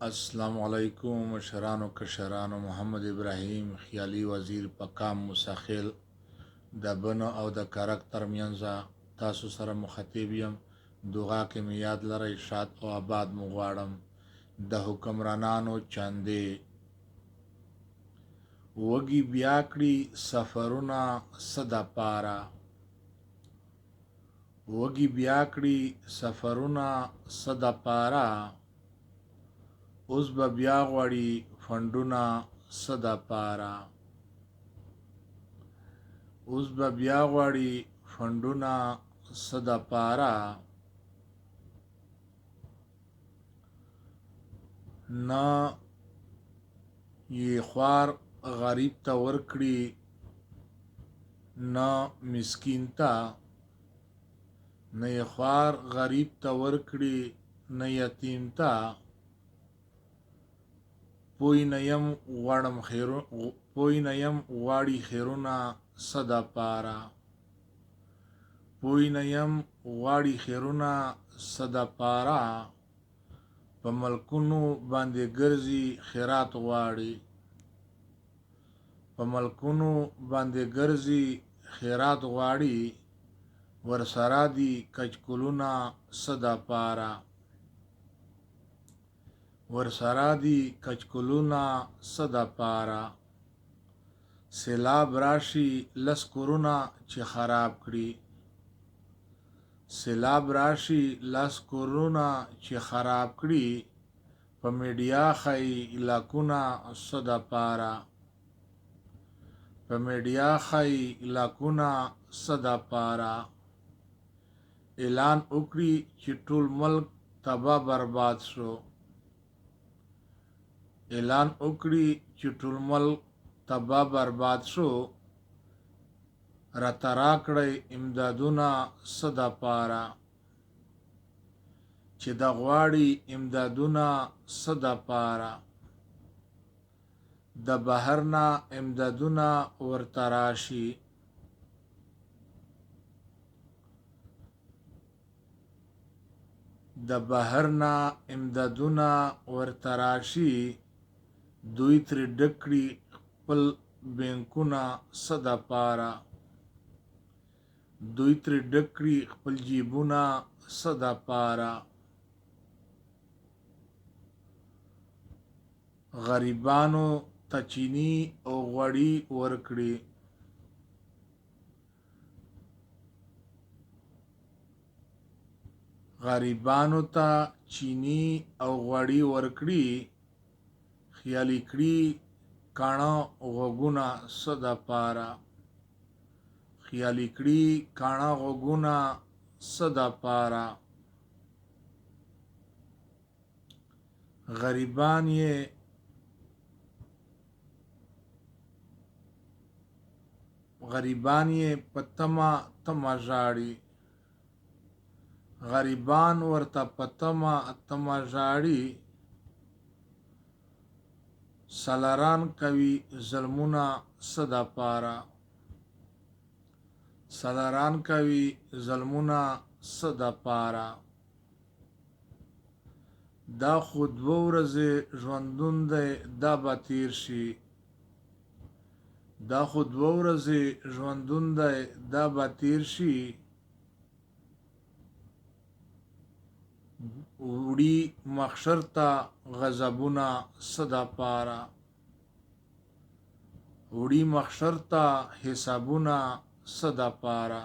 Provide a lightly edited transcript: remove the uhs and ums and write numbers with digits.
السلام علیکم مشرانو کشرانو محمد ابراهیم خیالي وزیر پکام مساخیل د بنو او د کرک ترمنځ تاسو سره مخاطب یم. دعا کې مې یاد لرئ شاد او آباد مو غواړم. د حکمرانانو چاندې وږي بیا کړي سفرونه صد پاره، وږي بیا کړي سفرونه صد پاره، اوس به بیا غواړي فنډونه صد پاره، اوس به بیا غواړي فنډونه صد پاره. نه یې خوار غریب ته ورکړي نه مسکین ته، نه یې خوار غریب ته ورکړي نه یتیم ته. پوی نه یم غواړي خیرونه صد پاره، پوی نه یم غواړي خیرونه صد پاره. په ملکونو باندې ګرځي خیرات غواړي، په ملکونو باندې ګرځي خیرات غواړي. ورسره دي کچکولونه صد پاره، ورسره دي کچکولونه صد پاره. سیلاب راشي لس کورونه چې خراب کړي، سیلاب راشي لس کورونه چې خراب کړي. په میډیا ښایي لاکونه صد پاره، په میډیا ښایي لاکونه صد پاره. اعلان وکړي چې ټول ملک تباه برباد شو، اعلان وکړي چې ټول ملک تباه برباد شو. راته راکړئ امدادونه صد پاره، چې د غواړي امدادونه صد پاره. د بهر نه امدادونه ورته راشي، د بهر نه امدادونه ورته راشي. دوی ترې ډک کړي خپل بینکونه صد پاره، دوی ترې ډک کړي خپل جیبونه صد پاره. غریبانو ته چینی او غوړي ورکړي، غریبانو ته چینی او غوړي ورکړي. خیالي کړي کاڼه غوږونه صد پاره، خیالي کړي کاڼه غوږونه صد پاره. غریبان یې په تمه تمه ژاړي، غریبان ورته په تمه تمه ژاړي. سالاران کوي ظلمونه صد پاره، سالاران کوي ظلمونه صد پاره. دا خو دوه ورځې ژوندون دی دا به تیر شي، دا خو دوه ورځې ژوندون دی دا به تیر شي. وړي محشر ته غضبونه صد پاره، وړي محشر ته حسابونه صد پاره.